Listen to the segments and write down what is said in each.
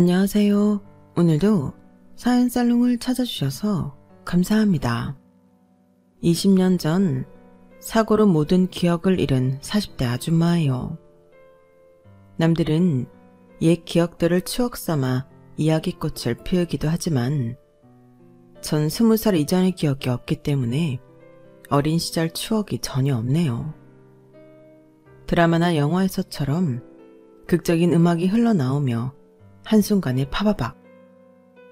안녕하세요. 오늘도 사연살롱을 찾아주셔서 감사합니다. 20년 전 사고로 모든 기억을 잃은 40대 아줌마예요. 남들은 옛 기억들을 추억 삼아 이야기꽃을 피우기도 하지만 전 20살 이전의 기억이 없기 때문에 어린 시절 추억이 전혀 없네요. 드라마나 영화에서처럼 극적인 음악이 흘러나오며 한순간에 파바박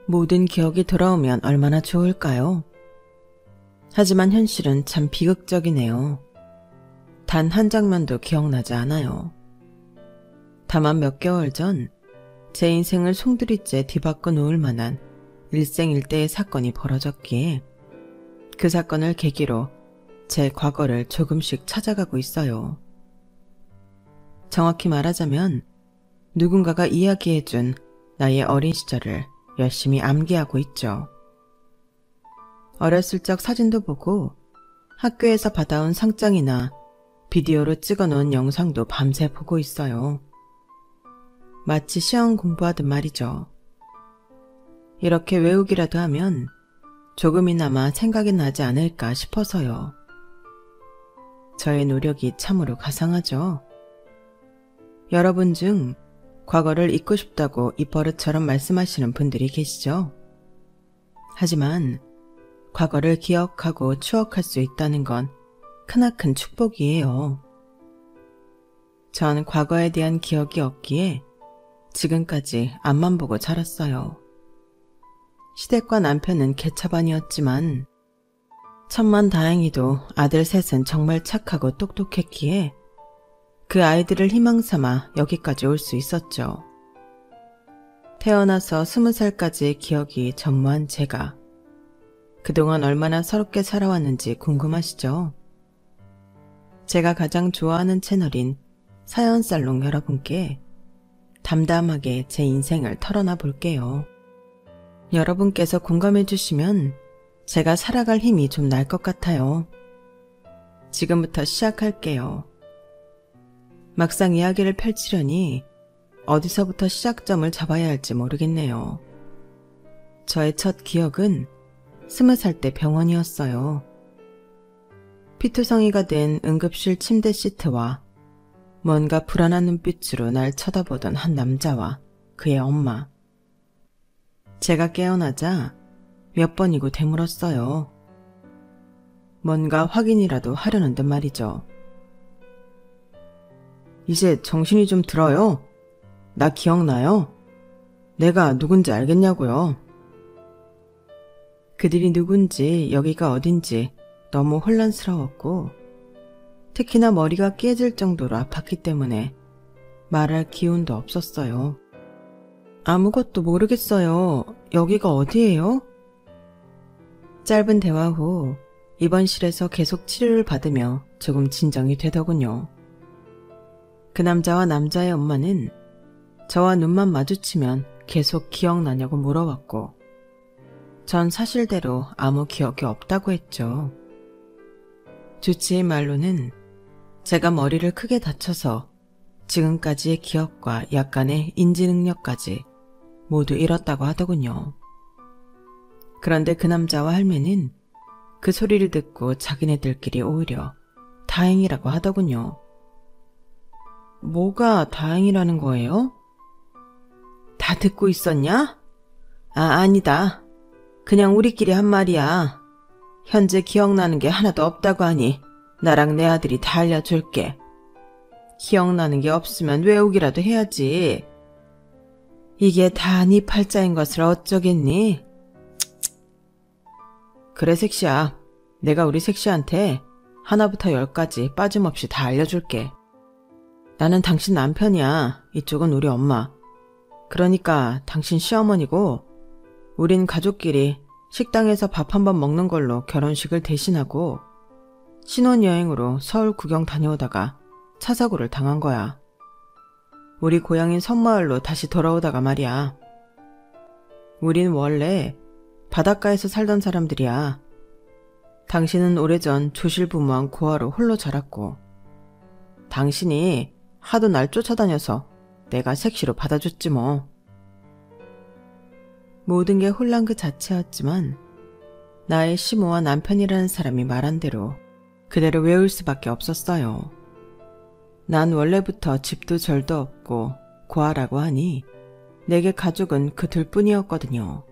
모든 기억이 돌아오면 얼마나 좋을까요? 하지만 현실은 참 비극적이네요. 단 한 장면도 기억나지 않아요. 다만 몇 개월 전 제 인생을 송두리째 뒤바꿔 놓을 만한 일생일대의 사건이 벌어졌기에 그 사건을 계기로 제 과거를 조금씩 찾아가고 있어요. 정확히 말하자면 누군가가 이야기해준 나의 어린 시절을 열심히 암기하고 있죠. 어렸을 적 사진도 보고 학교에서 받아온 상장이나 비디오로 찍어놓은 영상도 밤새 보고 있어요. 마치 시험 공부하듯 말이죠. 이렇게 외우기라도 하면 조금이나마 생각이 나지 않을까 싶어서요. 저의 노력이 참으로 가상하죠. 여러분 중 과거를 잊고 싶다고 입버릇처럼 말씀하시는 분들이 계시죠? 하지만 과거를 기억하고 추억할 수 있다는 건 크나큰 축복이에요. 전 과거에 대한 기억이 없기에 지금까지 앞만 보고 자랐어요. 시댁과 남편은 개차반이었지만 천만다행히도 아들 셋은 정말 착하고 똑똑했기에 그 아이들을 희망삼아 여기까지 올 수 있었죠. 태어나서 20살까지의 기억이 전무한 제가 그동안 얼마나 서럽게 살아왔는지 궁금하시죠? 제가 가장 좋아하는 채널인 사연살롱 여러분께 담담하게 제 인생을 털어놔 볼게요. 여러분께서 공감해 주시면 제가 살아갈 힘이 좀 날 것 같아요. 지금부터 시작할게요. 막상 이야기를 펼치려니 어디서부터 시작점을 잡아야 할지 모르겠네요. 저의 첫 기억은 20살 때 병원이었어요. 피투성이가 된 응급실 침대 시트와 뭔가 불안한 눈빛으로 날 쳐다보던 한 남자와 그의 엄마. 제가 깨어나자 몇 번이고 되물었어요. 뭔가 확인이라도 하려는 듯 말이죠. 이제 정신이 좀 들어요. 나 기억나요? 내가 누군지 알겠냐고요. 그들이 누군지 여기가 어딘지 너무 혼란스러웠고 특히나 머리가 깨질 정도로 아팠기 때문에 말할 기운도 없었어요. 아무것도 모르겠어요. 여기가 어디예요? 짧은 대화 후 입원실에서 계속 치료를 받으며 조금 진정이 되더군요. 그 남자와 남자의 엄마는 저와 눈만 마주치면 계속 기억나냐고 물어왔고 전 사실대로 아무 기억이 없다고 했죠. 주치의 말로는 제가 머리를 크게 다쳐서 지금까지의 기억과 약간의 인지 능력까지 모두 잃었다고 하더군요. 그런데 그 남자와 할매는 그 소리를 듣고 자기네들끼리 오히려 다행이라고 하더군요. 뭐가 다행이라는 거예요? 다 듣고 있었냐? 아니다. 그냥 우리끼리 한 말이야. 현재 기억나는 게 하나도 없다고 하니 나랑 내 아들이 다 알려줄게. 기억나는 게 없으면 외우기라도 해야지. 이게 다 네 팔자인 것을 어쩌겠니? 그래 색시야. 내가 우리 색시한테 하나부터 10까지 빠짐없이 다 알려줄게. 나는 당신 남편이야. 이쪽은 우리 엄마. 그러니까 당신 시어머니고 우린 가족끼리 식당에서 밥 한번 먹는 걸로 결혼식을 대신하고 신혼여행으로 서울 구경 다녀오다가 차 사고를 당한 거야. 우리 고향인 섬마을로 다시 돌아오다가 말이야. 우린 원래 바닷가에서 살던 사람들이야. 당신은 오래전 조실부무한 고아로 홀로 자랐고 당신이 하도 날 쫓아다녀서 내가 색시로 받아줬지 뭐. 모든 게 혼란 그 자체였지만 나의 시모와 남편이라는 사람이 말한 대로 그대로 외울 수밖에 없었어요. 난 원래부터 집도 절도 없고 고아라고 하니 내게 가족은 그 둘뿐이었거든요.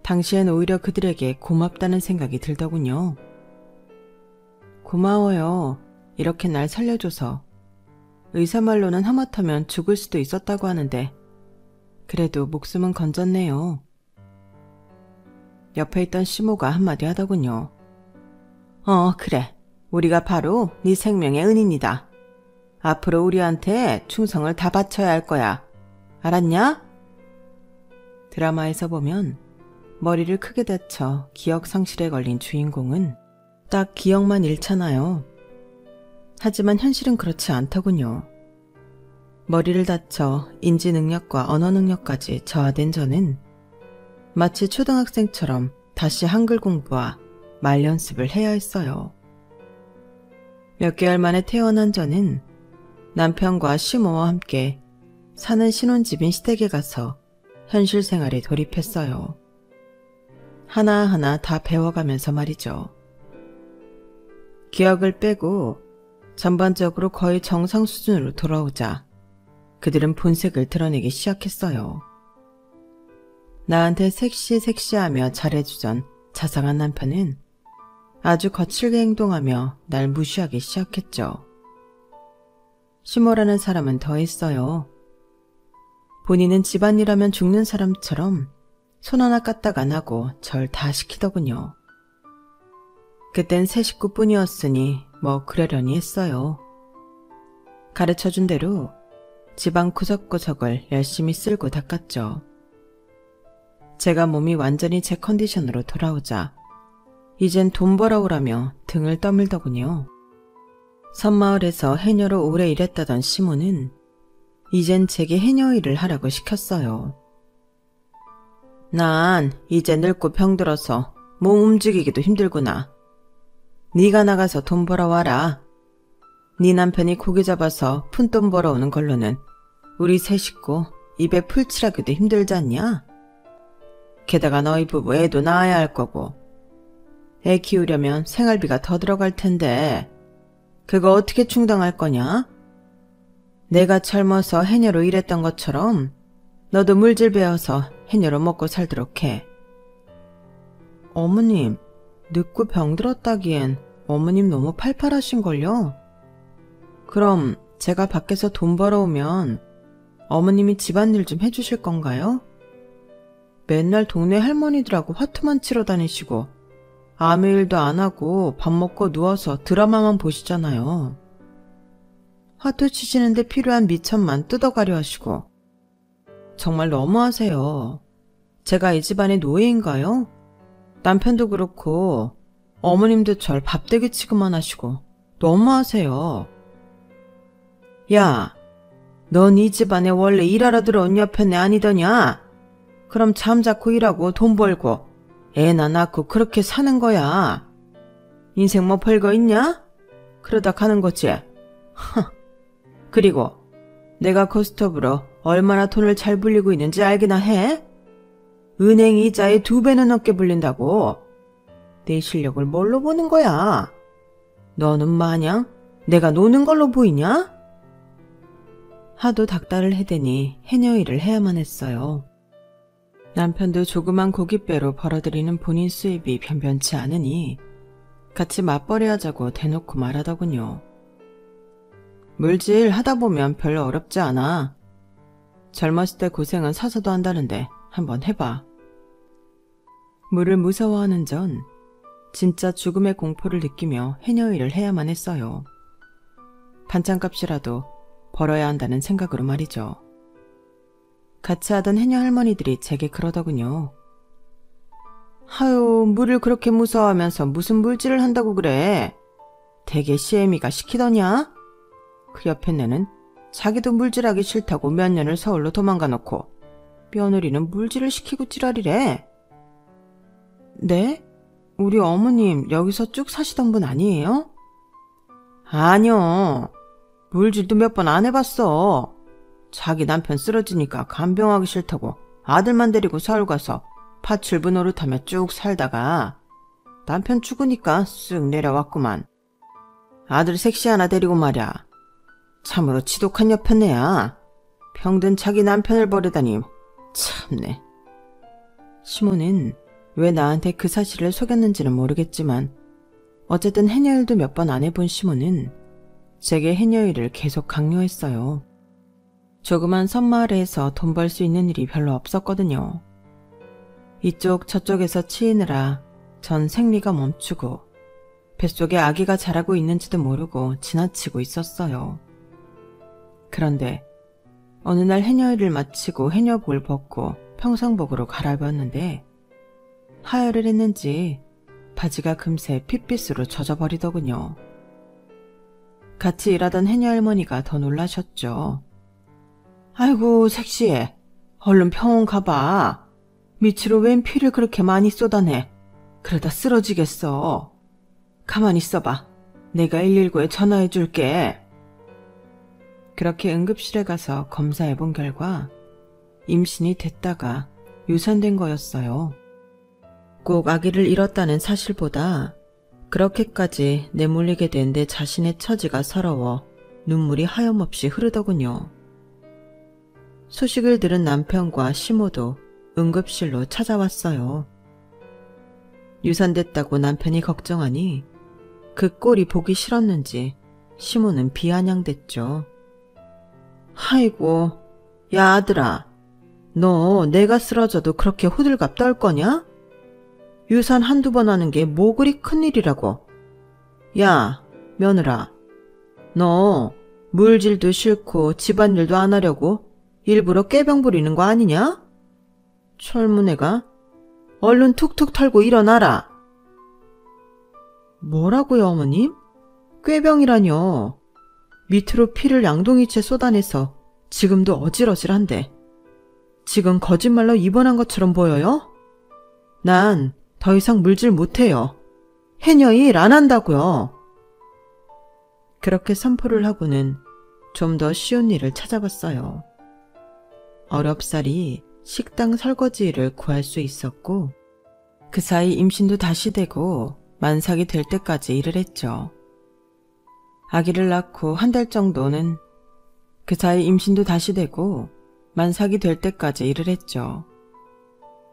당시엔 오히려 그들에게 고맙다는 생각이 들더군요. 고마워요. 이렇게 날 살려줘서. 의사 말로는 하마터면 죽을 수도 있었다고 하는데 그래도 목숨은 건졌네요. 옆에 있던 시모가 한마디 하더군요. 그래. 우리가 바로 네 생명의 은인이다. 앞으로 우리한테 충성을 다 바쳐야 할 거야. 알았냐? 드라마에서 보면 머리를 크게 다쳐 기억 상실에 걸린 주인공은 딱 기억만 잃잖아요. 하지만 현실은 그렇지 않더군요. 머리를 다쳐 인지 능력과 언어 능력까지 저하된 저는 마치 초등학생처럼 다시 한글 공부와 말 연습을 해야 했어요. 몇 개월 만에 태어난 저는 남편과 시모와 함께 사는 신혼집인 시댁에 가서 현실 생활에 돌입했어요. 하나하나 다 배워가면서 말이죠. 기억을 빼고 전반적으로 거의 정상 수준으로 돌아오자 그들은 본색을 드러내기 시작했어요. 나한테 섹시하며 잘해주던 자상한 남편은 아주 거칠게 행동하며 날 무시하기 시작했죠. 시모라는 사람은 더했어요. 본인은 집안일하면 죽는 사람처럼 손 하나 까딱 안 하고 절 다 시키더군요. 그땐 세 식구뿐이었으니 뭐 그러려니 했어요. 가르쳐준 대로 집안 구석구석을 열심히 쓸고 닦았죠. 제가 몸이 완전히 제 컨디션으로 돌아오자 이젠 돈 벌어오라며 등을 떠밀더군요. 섬마을에서 해녀로 오래 일했다던 시모는 이젠 제게 해녀 일을 하라고 시켰어요. 난 이제 늙고 병들어서 몸 움직이기도 힘들구나. 네가 나가서 돈 벌어와라. 네 남편이 고기 잡아서 푼돈 벌어오는 걸로는 우리 세 식구 입에 풀칠하기도 힘들지 않냐? 게다가 너희 부부 애도 낳아야 할 거고 애 키우려면 생활비가 더 들어갈 텐데 그거 어떻게 충당할 거냐? 내가 젊어서 해녀로 일했던 것처럼 너도 물질 배워서 해녀로 먹고 살도록 해. 어머님, 늙고 병들었다기엔 어머님 너무 팔팔하신걸요? 그럼 제가 밖에서 돈 벌어오면 어머님이 집안일 좀 해주실 건가요? 맨날 동네 할머니들하고 화투만 치러 다니시고 아무 일도 안 하고 밥 먹고 누워서 드라마만 보시잖아요. 화투 치시는데 필요한 미천만 뜯어가려 하시고 정말 너무하세요. 제가 이 집안의 노예인가요? 남편도 그렇고 어머님도 절 밥되기 취급만 하시고 너무하세요. 야, 넌 이 집안에 원래 일하러 들어온 여편네 아니더냐? 그럼 잠자코 일하고 돈 벌고 애나 낳고 그렇게 사는 거야. 인생 뭐 별거 있냐? 그러다 가는 거지. 그리고 내가 고스톱으로 얼마나 돈을 잘 불리고 있는지 알기나 해? 은행 이자의 2배는 넘게 불린다고. 내 실력을 뭘로 보는 거야? 너는 마냥 내가 노는 걸로 보이냐? 하도 닥달을 해대니 해녀 일을 해야만 했어요. 남편도 조그만 고깃배로 벌어들이는 본인 수입이 변변치 않으니 같이 맞벌이 하자고 대놓고 말하더군요. 물질 하다 보면 별로 어렵지 않아. 젊었을 때 고생은 사서도 한다는데 한번 해봐. 물을 무서워하는 전 진짜 죽음의 공포를 느끼며 해녀 일을 해야만 했어요. 반찬값이라도 벌어야 한다는 생각으로 말이죠. 같이 하던 해녀 할머니들이 제게 그러더군요. 하유, 물을 그렇게 무서워하면서 무슨 물질을 한다고 그래. 대개 시애미가 시키더냐? 그 옆에 내는 자기도 물질하기 싫다고 몇 년을 서울로 도망가 놓고 며느리는 물질을 시키고 지랄이래. 네? 우리 어머님 여기서 쭉 사시던 분 아니에요? 아니요. 물질도 몇 번 안 해봤어. 자기 남편 쓰러지니까 간병하기 싫다고 아들만 데리고 서울 가서 파출부 노릇하며 쭉 살다가 남편 죽으니까 쓱 내려왔구만. 아들 섹시 하나 데리고 말이야. 참으로 지독한 여편네야. 병든 자기 남편을 버리다니 참네. 시모는 왜 나한테 그 사실을 속였는지는 모르겠지만 어쨌든 해녀일도 몇 번 안 해본 시모는 제게 해녀일을 계속 강요했어요. 조그만 섬마을에서 돈 벌 수 있는 일이 별로 없었거든요. 이쪽 저쪽에서 치이느라 전 생리가 멈추고 뱃속에 아기가 자라고 있는지도 모르고 지나치고 있었어요. 그런데 어느 날 해녀일을 마치고 해녀복을 벗고 평상복으로 갈아입었는데 하혈을 했는지 바지가 금세 핏빛으로 젖어버리더군요. 같이 일하던 해녀 할머니가 더 놀라셨죠. 아이고 섹시해. 얼른 병원 가봐. 밑으로 웬 피를 그렇게 많이 쏟아내. 그러다 쓰러지겠어. 가만히 있어봐. 내가 119에 전화해 줄게. 그렇게 응급실에 가서 검사해본 결과 임신이 됐다가 유산된 거였어요. 꼭 아기를 잃었다는 사실보다 그렇게까지 내몰리게 된 내 자신의 처지가 서러워 눈물이 하염없이 흐르더군요. 소식을 들은 남편과 시모도 응급실로 찾아왔어요. 유산됐다고 남편이 걱정하니 그 꼴이 보기 싫었는지 시모는 비아냥댔죠. 아이고, 야 아들아, 너 내가 쓰러져도 그렇게 호들갑 떨 거냐? 유산 한두 번 하는 게 뭐 그리 큰일이라고. 야, 며느라, 너 물질도 싫고 집안일도 안 하려고 일부러 꾀병 부리는 거 아니냐? 철문애가 얼른 툭툭 털고 일어나라. 뭐라고요, 어머님? 꾀병이라뇨. 밑으로 피를 양동이째 쏟아내서 지금도 어질어질한데 지금 거짓말로 입원한 것처럼 보여요? 난 더 이상 물질 못해요. 해녀 일 안 한다고요. 그렇게 선포를 하고는 좀 더 쉬운 일을 찾아봤어요. 어렵사리 식당 설거지 일을 구할 수 있었고 그 사이 임신도 다시 되고 만삭이 될 때까지 일을 했죠. 아기를 낳고 한 달 정도는 그 사이 임신도 다시 되고 만삭이 될 때까지 일을 했죠.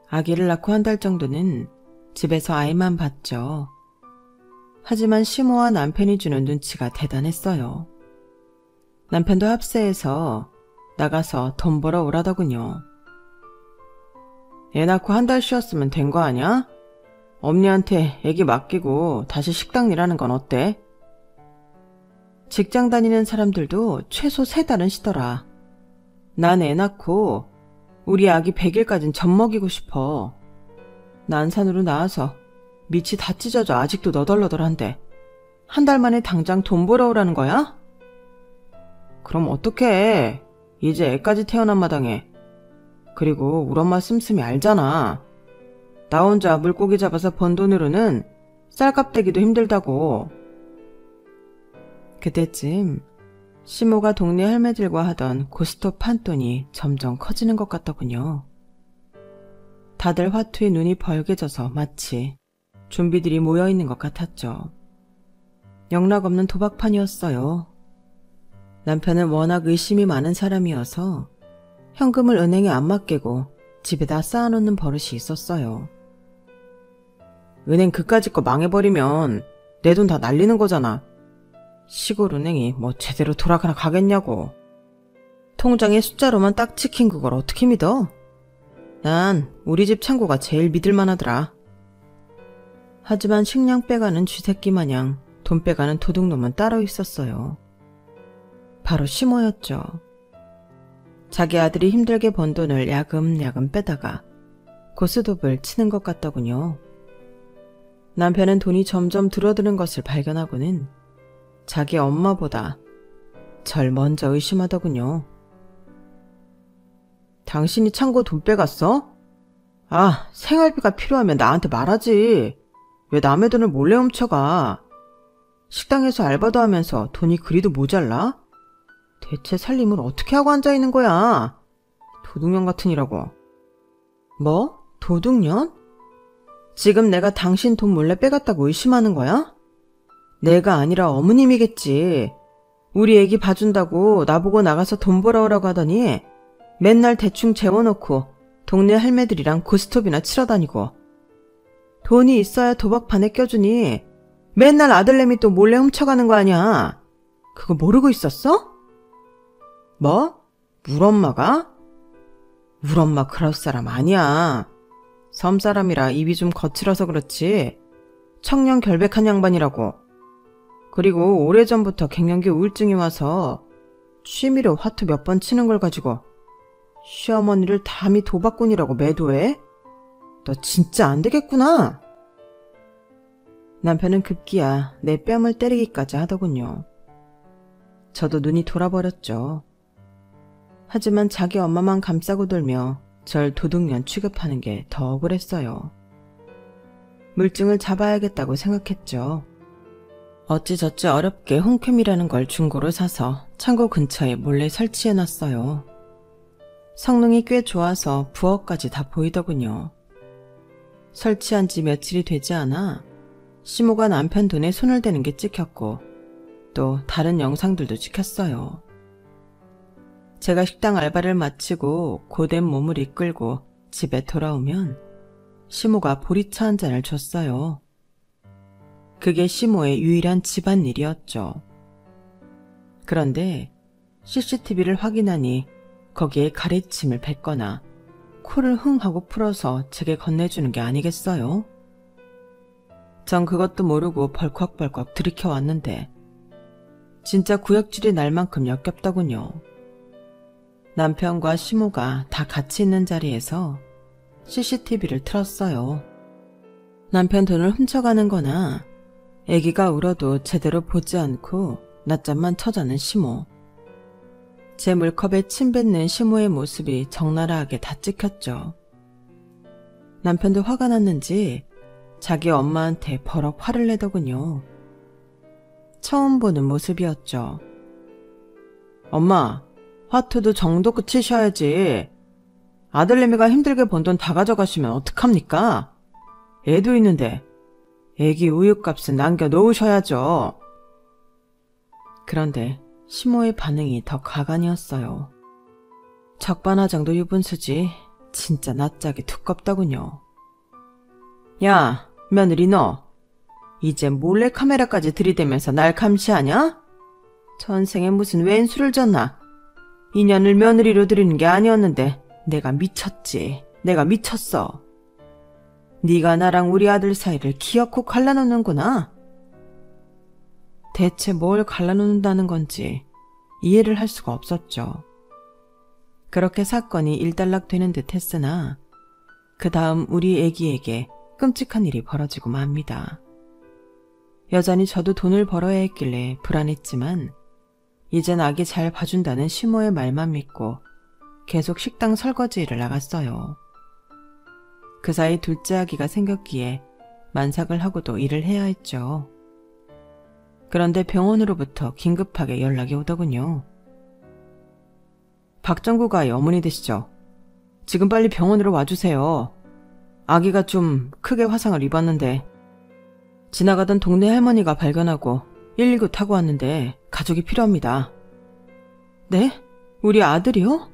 아기를 낳고 한 달 정도는 집에서 아이만 봤죠. 하지만 시모와 남편이 주는 눈치가 대단했어요. 남편도 합세해서 나가서 돈 벌어 오라더군요. 애 낳고 한 달 쉬었으면 된 거 아냐? 엄니한테 애기 맡기고 다시 식당 일하는 건 어때? 직장 다니는 사람들도 최소 3달은 쉬더라. 난 애 낳고 우리 아기 100일까진 젖 먹이고 싶어. 난산으로 나와서 밑이 다 찢어져 아직도 너덜너덜한데 한 달 만에 당장 돈 벌어오라는 거야? 그럼 어떡해. 이제 애까지 태어난 마당에. 그리고 우리 엄마 씀씀이 알잖아. 나 혼자 물고기 잡아서 번 돈으로는 쌀값 대기도 힘들다고. 그때쯤 시모가 동네 할매들과 하던 고스톱 판돈이 점점 커지는 것 같더군요. 다들 화투에 눈이 벌게져서 마치 좀비들이 모여있는 것 같았죠. 영락없는 도박판이었어요. 남편은 워낙 의심이 많은 사람이어서 현금을 은행에 안 맡기고 집에다 쌓아놓는 버릇이 있었어요. 은행 그까짓 거 망해버리면 내 돈 다 날리는 거잖아. 시골 은행이 뭐 제대로 돌아가나 가겠냐고. 통장에 숫자로만 딱 찍힌 그걸 어떻게 믿어? 난 우리 집 창고가 제일 믿을만 하더라. 하지만 식량 빼가는 쥐새끼 마냥 돈 빼가는 도둑놈은 따로 있었어요. 바로 시모였죠. 자기 아들이 힘들게 번 돈을 야금야금 빼다가 고스톱을 치는 것 같더군요. 남편은 돈이 점점 줄어드는 것을 발견하고는 자기 엄마보다 절 먼저 의심하더군요. 당신이 창고 돈 빼갔어? 아, 생활비가 필요하면 나한테 말하지. 왜 남의 돈을 몰래 훔쳐가? 식당에서 알바도 하면서 돈이 그리도 모자라? 대체 살림을 어떻게 하고 앉아있는 거야? 도둑년 같으니라고. 뭐? 도둑년? 지금 내가 당신 돈 몰래 빼갔다고 의심하는 거야? 내가 아니라 어머님이겠지. 우리 애기 봐준다고 나보고 나가서 돈 벌어오라고 하더니 맨날 대충 재워놓고 동네 할매들이랑 고스톱이나 치러 다니고, 돈이 있어야 도박판에 껴주니 맨날 아들내미 또 몰래 훔쳐가는 거 아니야. 그거 모르고 있었어? 뭐? 울 엄마가? 울 엄마 그럴 사람 아니야. 섬 사람이라 입이 좀 거칠어서 그렇지 청년 결백한 양반이라고. 그리고 오래전부터 갱년기 우울증이 와서 취미로 화투 몇 번 치는 걸 가지고 시어머니를 담이 도박꾼이라고 매도해? 너 진짜 안 되겠구나. 남편은 급기야 내 뺨을 때리기까지 하더군요. 저도 눈이 돌아버렸죠. 하지만 자기 엄마만 감싸고 돌며 절 도둑년 취급하는 게 더 억울했어요. 물증을 잡아야겠다고 생각했죠. 어찌저찌 어렵게 홍캠이라는 걸 중고로 사서 창고 근처에 몰래 설치해놨어요. 성능이 꽤 좋아서 부엌까지 다 보이더군요. 설치한 지 며칠이 되지 않아 시모가 남편 돈에 손을 대는 게 찍혔고 또 다른 영상들도 찍혔어요. 제가 식당 알바를 마치고 고된 몸을 이끌고 집에 돌아오면 시모가 보리차 한 잔을 줬어요. 그게 시모의 유일한 집안일이었죠. 그런데 CCTV를 확인하니 거기에 가래침을 뱉거나 코를 흥 하고 풀어서 제게 건네주는 게 아니겠어요? 전 그것도 모르고 벌컥벌컥 들이켜왔는데 진짜 구역질이 날 만큼 역겹더군요. 남편과 시모가 다 같이 있는 자리에서 CCTV를 틀었어요. 남편 돈을 훔쳐가는 거나 애기가 울어도 제대로 보지 않고 낮잠만 쳐자는 시모. 제 물컵에 침 뱉는 시모의 모습이 적나라하게 다 찍혔죠. 남편도 화가 났는지 자기 엄마한테 버럭 화를 내더군요. 처음 보는 모습이었죠. 엄마, 화투도 정도껏 치셔야지. 아들내미가 힘들게 번 돈 다 가져가시면 어떡합니까? 애도 있는데 애기 우유값은 남겨놓으셔야죠. 그런데 시모의 반응이 더 가관이었어요. 적반하장도 유분수지 진짜 낯짝이 두껍더군요. 야, 며느리 너 이제 몰래카메라까지 들이대면서 날 감시하냐? 전생에 무슨 왼수를 졌나? 인연을 며느리로 들이는 게 아니었는데 내가 미쳤지. 내가 미쳤어. 네가 나랑 우리 아들 사이를 기어코 갈라놓는구나. 대체 뭘 갈라놓는다는 건지 이해를 할 수가 없었죠. 그렇게 사건이 일단락되는 듯 했으나 그 다음 우리 애기에게 끔찍한 일이 벌어지고 맙니다. 여전히 저도 돈을 벌어야 했길래 불안했지만 이젠 아기 잘 봐준다는 시모의 말만 믿고 계속 식당 설거지 일을 나갔어요. 그 사이 둘째 아기가 생겼기에 만삭을 하고도 일을 해야 했죠. 그런데 병원으로부터 긴급하게 연락이 오더군요. 박정구가 어머니 되시죠? 지금 빨리 병원으로 와주세요. 아기가 좀 크게 화상을 입었는데 지나가던 동네 할머니가 발견하고 119 타고 왔는데 가족이 필요합니다. 네? 우리 아들이요?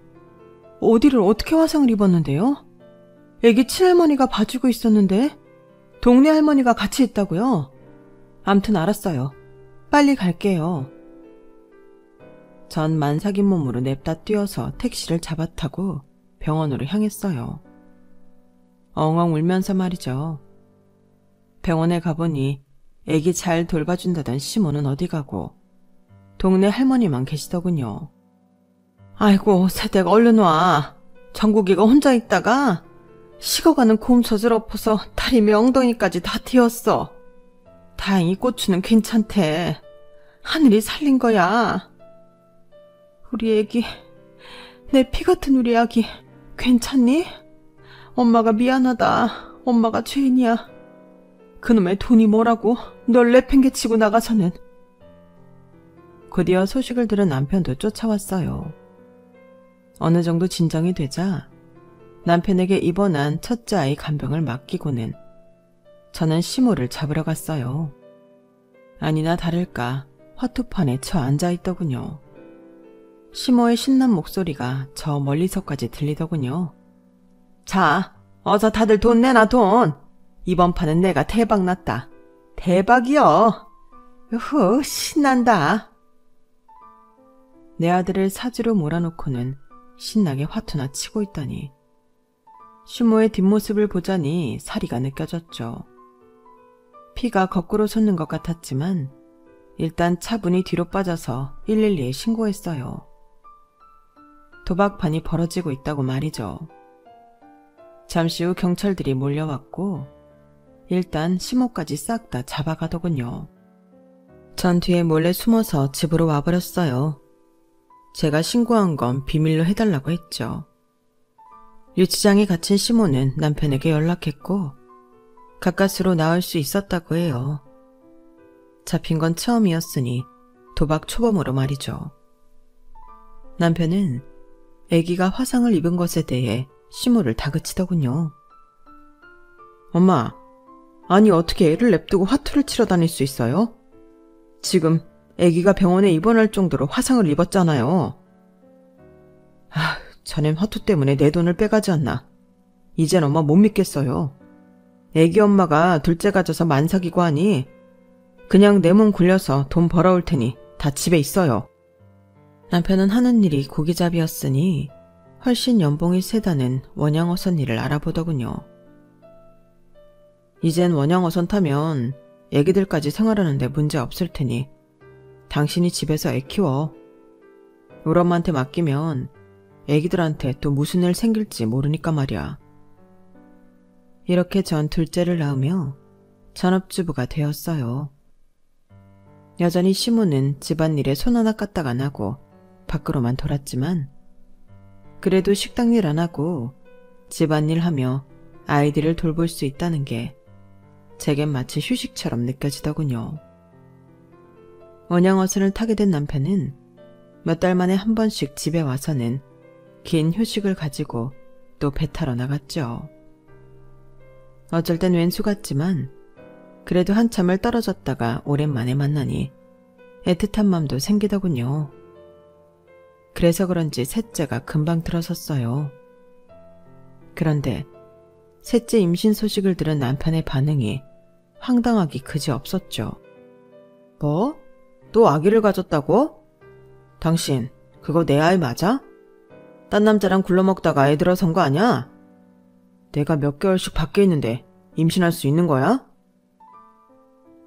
어디를 어떻게 화상을 입었는데요? 애기 친할머니가 봐주고 있었는데 동네 할머니가 같이 있다고요? 암튼 알았어요. 빨리 갈게요. 전 만삭인 몸으로 냅다 뛰어서 택시를 잡아타고 병원으로 향했어요. 엉엉 울면서 말이죠. 병원에 가보니 애기 잘 돌봐준다던 시모는 어디 가고 동네 할머니만 계시더군요. 아이고 새댁 얼른 와. 정국이가 혼자 있다가 식어가는 곰젖을 엎어서 다리미 엉덩이까지 다 튀었어. 다행히 고추는 괜찮대. 하늘이 살린 거야. 우리 애기, 내 피 같은 우리 아기 괜찮니? 엄마가 미안하다. 엄마가 죄인이야. 그놈의 돈이 뭐라고 널 내팽개치고 나가서는. 곧이어 소식을 들은 남편도 쫓아왔어요. 어느 정도 진정이 되자 남편에게 입원한 첫째 아이 간병을 맡기고는 저는 시모를 잡으러 갔어요. 아니나 다를까 화투판에 쳐 앉아있더군요. 시모의 신난 목소리가 저 멀리서까지 들리더군요. 자, 어서 다들 돈 내놔, 돈. 이번 판은 내가 대박 났다. 대박이여. 으흐, 신난다. 내 아들을 사지로 몰아놓고는 신나게 화투나 치고 있다니. 시모의 뒷모습을 보자니 사리가 느껴졌죠. 피가 거꾸로 솟는 것 같았지만 일단 차분히 뒤로 빠져서 112에 신고했어요. 도박판이 벌어지고 있다고 말이죠. 잠시 후 경찰들이 몰려왔고 일단 시모까지 싹 다 잡아가더군요. 전 뒤에 몰래 숨어서 집으로 와버렸어요. 제가 신고한 건 비밀로 해달라고 했죠. 유치장에 갇힌 시모는 남편에게 연락했고 가까스로 나올 수 있었다고 해요. 잡힌 건 처음이었으니 도박 초범으로 말이죠. 남편은 아기가 화상을 입은 것에 대해 시모를 다그치더군요. 엄마, 아니 어떻게 애를 냅두고 화투를 치러 다닐 수 있어요? 지금 아기가 병원에 입원할 정도로 화상을 입었잖아요. 자넨 화투 때문에 내 돈을 빼가지 않나. 이젠 엄마 못 믿겠어요. 아기 엄마가 둘째 가져서 만삭이고 하니 그냥 내 몸 굴려서 돈 벌어올 테니 다 집에 있어요. 남편은 하는 일이 고기잡이였으니 훨씬 연봉이 세다는 원양어선 일을 알아보더군요. 이젠 원양어선 타면 애기들까지 생활하는데 문제 없을 테니 당신이 집에서 애 키워. 우리 엄마한테 맡기면 애기들한테 또 무슨 일 생길지 모르니까 말이야. 이렇게 전 둘째를 낳으며 전업주부가 되었어요. 여전히 시모는 집안일에 손 하나 까딱 안 하고 밖으로만 돌았지만 그래도 식당일 안 하고 집안일 하며 아이들을 돌볼 수 있다는 게 제겐 마치 휴식처럼 느껴지더군요. 원양어선을 타게 된 남편은 몇 달 만에 한 번씩 집에 와서는 긴 휴식을 가지고 또 배 타러 나갔죠. 어쩔 땐 왼수 같지만 그래도 한참을 떨어졌다가 오랜만에 만나니 애틋한 맘도 생기더군요. 그래서 그런지 셋째가 금방 들어섰어요. 그런데 셋째 임신 소식을 들은 남편의 반응이 황당하기 그지없었죠. 뭐? 또 아기를 가졌다고? 당신 그거 내 아이 맞아? 딴 남자랑 굴러먹다가 애 들어선 거 아냐? 내가 몇 개월씩 밖에 있는데 임신할 수 있는 거야?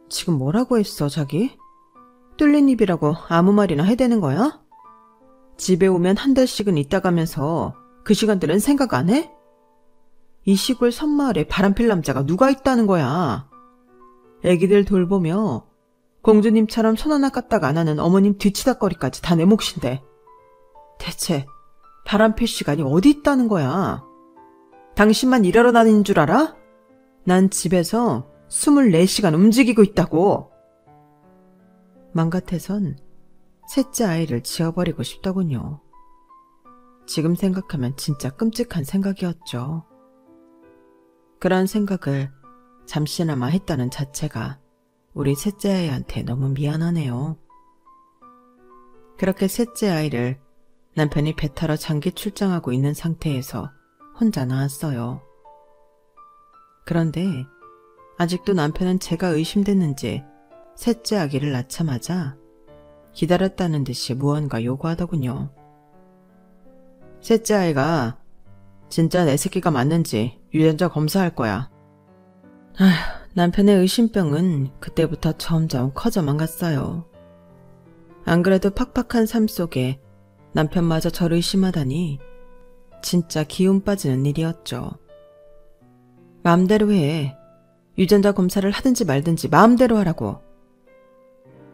지금 뭐라고 했어, 자기? 뚫린 입이라고 아무 말이나 해대는 거야? 집에 오면 한 달씩은 있다 가면서 그 시간들은 생각 안 해? 이 시골 섬마을에 바람필 남자가 누가 있다는 거야? 애기들 돌보며 공주님처럼 손 하나 까딱 안 하는 어머님 뒤치다거리까지 다 내 몫인데 대체 바람필 시간이 어디 있다는 거야? 당신만 일하러 다니는 줄 알아? 난 집에서 24시간 움직이고 있다고. 맘 같아선 셋째 아이를 지어버리고 싶더군요. 지금 생각하면 진짜 끔찍한 생각이었죠. 그런 생각을 잠시나마 했다는 자체가 우리 셋째 아이한테 너무 미안하네요. 그렇게 셋째 아이를 남편이 배 타러 장기 출장하고 있는 상태에서 혼자 낳았어요. 그런데 아직도 남편은 제가 의심됐는지 셋째 아기를 낳자마자 기다렸다는 듯이 무언가 요구하더군요. 셋째 아이가 진짜 내 새끼가 맞는지 유전자 검사할 거야. 남편의 의심병은 그때부터 점점 커져만 갔어요. 안 그래도 팍팍한 삶 속에 남편마저 저를 의심하다니 진짜 기운 빠지는 일이었죠. 마음대로 해. 유전자 검사를 하든지 말든지 마음대로 하라고.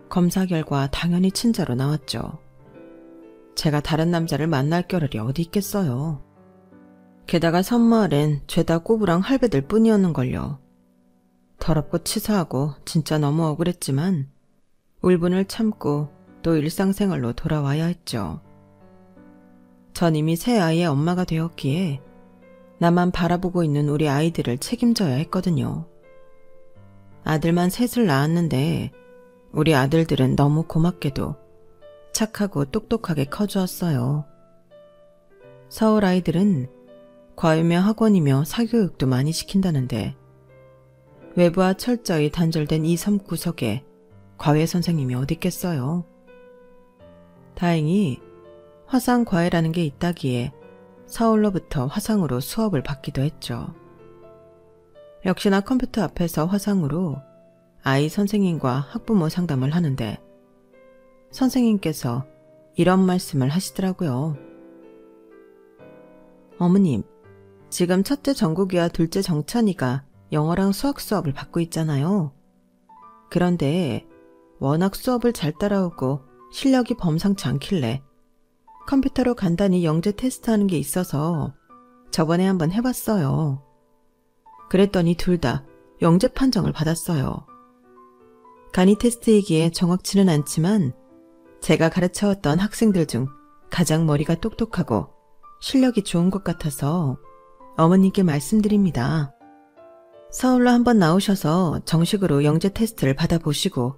검사 결과 당연히 친자로 나왔죠. 제가 다른 남자를 만날 겨를이 어디 있겠어요. 게다가 섬마을엔 죄다 꼬부랑 할배들 뿐이었는걸요. 더럽고 치사하고 진짜 너무 억울했지만 울분을 참고 또 일상생활로 돌아와야 했죠. 전 이미 새 아이의 엄마가 되었기에 나만 바라보고 있는 우리 아이들을 책임져야 했거든요. 아들만 셋을 낳았는데 우리 아들들은 너무 고맙게도 착하고 똑똑하게 커주었어요. 서울 아이들은 과외며 학원이며 사교육도 많이 시킨다는데 외부와 철저히 단절된 이 섬 구석에 과외 선생님이 어디 있겠어요. 다행히 화상 과외라는 게 있다기에 서울로부터 화상으로 수업을 받기도 했죠. 역시나 컴퓨터 앞에서 화상으로 아이 선생님과 학부모 상담을 하는데 선생님께서 이런 말씀을 하시더라고요. 어머님, 지금 첫째 정국이와 둘째 정찬이가 영어랑 수학 수업을 받고 있잖아요. 그런데 워낙 수업을 잘 따라오고 실력이 범상치 않길래 컴퓨터로 간단히 영재 테스트하는 게 있어서 저번에 한번 해봤어요. 그랬더니 둘 다 영재 판정을 받았어요. 간이 테스트이기에 정확치는 않지만 제가 가르쳐왔던 학생들 중 가장 머리가 똑똑하고 실력이 좋은 것 같아서 어머님께 말씀드립니다. 서울로 한번 나오셔서 정식으로 영재 테스트를 받아보시고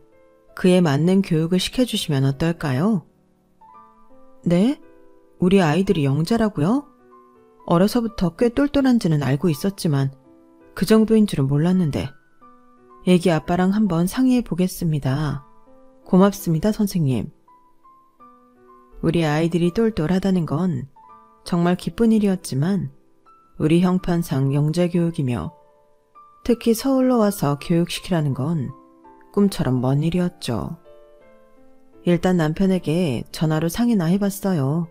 그에 맞는 교육을 시켜주시면 어떨까요? 네? 우리 아이들이 영재라고요? 어려서부터 꽤 똘똘한지는 알고 있었지만 그 정도인 줄은 몰랐는데 애기 아빠랑 한번 상의해 보겠습니다. 고맙습니다, 선생님. 우리 아이들이 똘똘하다는 건 정말 기쁜 일이었지만 우리 형편상 영재 교육이며 특히 서울로 와서 교육시키라는 건 꿈처럼 먼 일이었죠. 일단 남편에게 전화로 상의나 해봤어요.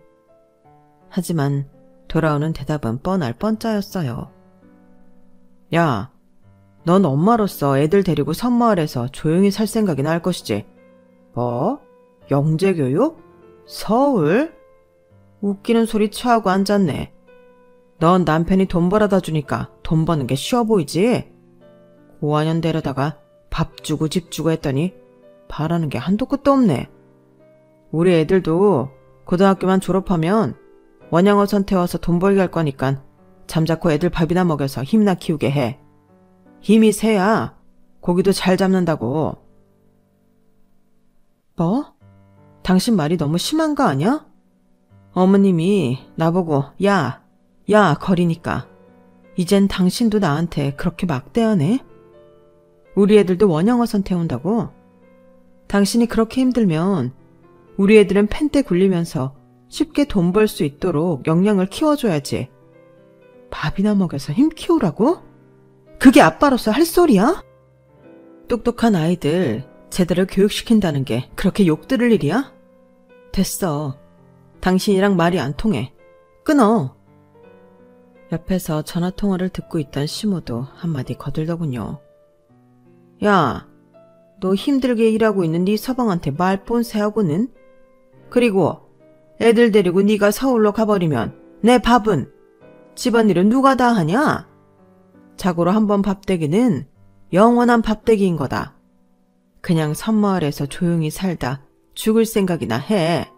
하지만 돌아오는 대답은 뻔할 뻔짜였어요. 야, 넌 엄마로서 애들 데리고 섬마을에서 조용히 살 생각이나 할 것이지. 뭐? 영재교육? 서울? 웃기는 소리 취하고 앉았네. 넌 남편이 돈 벌어다 주니까 돈 버는 게 쉬워 보이지? 고학년 데려다가 밥 주고 집 주고 했더니 바라는 게 한도 끝도 없네. 우리 애들도 고등학교만 졸업하면 원양어선 태워서 돈 벌게 할 거니까 잠자코 애들 밥이나 먹여서 힘나 키우게 해. 힘이 세야 고기도 잘 잡는다고. 뭐? 당신 말이 너무 심한 거 아니야? 어머님이 나보고 야 거리니까 이젠 당신도 나한테 그렇게 막대하네? 우리 애들도 원양어선 태운다고? 당신이 그렇게 힘들면 우리 애들은 펜대 굴리면서 쉽게 돈 벌 수 있도록 역량을 키워줘야지. 밥이나 먹여서 힘 키우라고? 그게 아빠로서 할 소리야? 똑똑한 아이들 제대로 교육시킨다는 게 그렇게 욕 들을 일이야? 됐어. 당신이랑 말이 안 통해. 끊어. 옆에서 전화통화를 듣고 있던 시모도 한마디 거들더군요. 야, 너 힘들게 일하고 있는 네 서방한테 말본세하고는? 그리고 애들 데리고 네가 서울로 가버리면 내 밥은? 집안일은 누가 다 하냐? 자고로 한번 밥대기는 영원한 밥대기인 거다. 그냥 섬마을에서 조용히 살다 죽을 생각이나 해.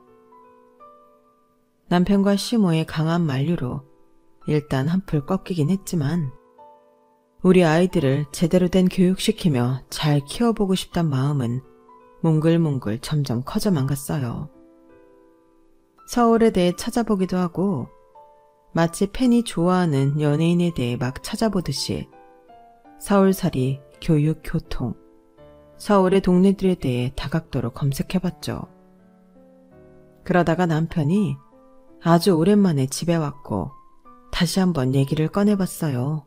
남편과 시모의 강한 만류로 일단 한풀 꺾이긴 했지만 우리 아이들을 제대로 된 교육시키며 잘 키워보고 싶단 마음은 몽글몽글 점점 커져만 갔어요. 서울에 대해 찾아보기도 하고 마치 팬이 좋아하는 연예인에 대해 막 찾아보듯이 서울살이, 교육, 교통, 서울의 동네들에 대해 다각도로 검색해봤죠. 그러다가 남편이 아주 오랜만에 집에 왔고 다시 한번 얘기를 꺼내봤어요.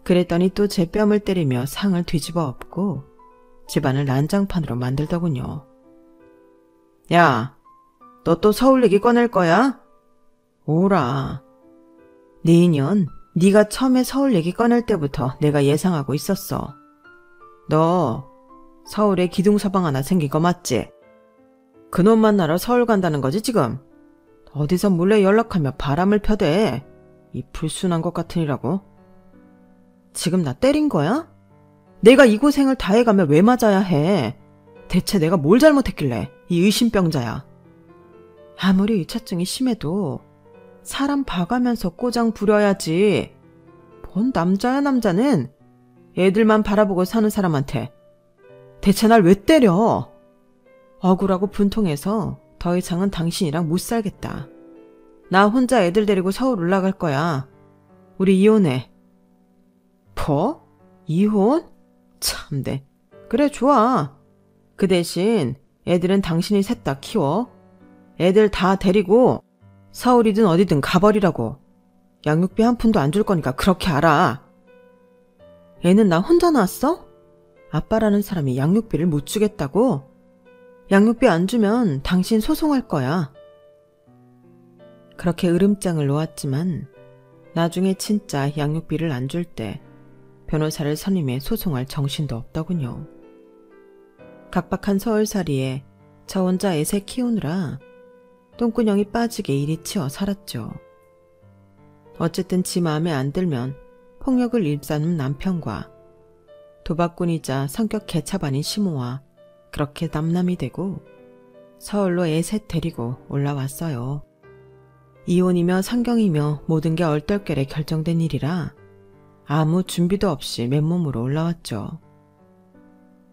그랬더니 또 제 뺨을 때리며 상을 뒤집어 엎고 집안을 난장판으로 만들더군요. 야, 너 또 서울 얘기 꺼낼 거야? 오라. 네 인연, 네가 처음에 서울 얘기 꺼낼 때부터 내가 예상하고 있었어. 너 서울에 기둥서방 하나 생긴 거 맞지? 그놈 만나러 서울 간다는 거지 지금? 어디서 몰래 연락하며 바람을 펴대. 이 불순한 것 같으니라고. 지금 나 때린 거야? 내가 이 고생을 다 해가며 왜 맞아야 해? 대체 내가 뭘 잘못했길래 이 의심병자야. 아무리 의처증이 심해도 사람 봐가면서 꼬장 부려야지. 뭔 남자야 남자는. 애들만 바라보고 사는 사람한테. 대체 날 왜 때려? 억울하고 분통해서 더 이상은 당신이랑 못 살겠다. 나 혼자 애들 데리고 서울 올라갈 거야. 우리 이혼해. 뭐? 이혼? 참네. 그래 좋아. 그 대신 애들은 당신이 셋 다 키워. 애들 다 데리고 서울이든 어디든 가버리라고. 양육비 한 푼도 안 줄 거니까 그렇게 알아. 애는 나 혼자 낳았어? 아빠라는 사람이 양육비를 못 주겠다고? 양육비 안 주면 당신 소송할 거야. 그렇게 으름장을 놓았지만 나중에 진짜 양육비를 안 줄 때 변호사를 선임해 소송할 정신도 없더군요. 각박한 서울살이에 저 혼자 애새 키우느라 똥구녕이 빠지게 일이 치여 살았죠. 어쨌든 지 마음에 안 들면 폭력을 일삼는 남편과 도박꾼이자 성격 개차반인 시모와 그렇게 남남이 되고 서울로 애 셋 데리고 올라왔어요. 이혼이며 상경이며 모든 게 얼떨결에 결정된 일이라 아무 준비도 없이 맨몸으로 올라왔죠.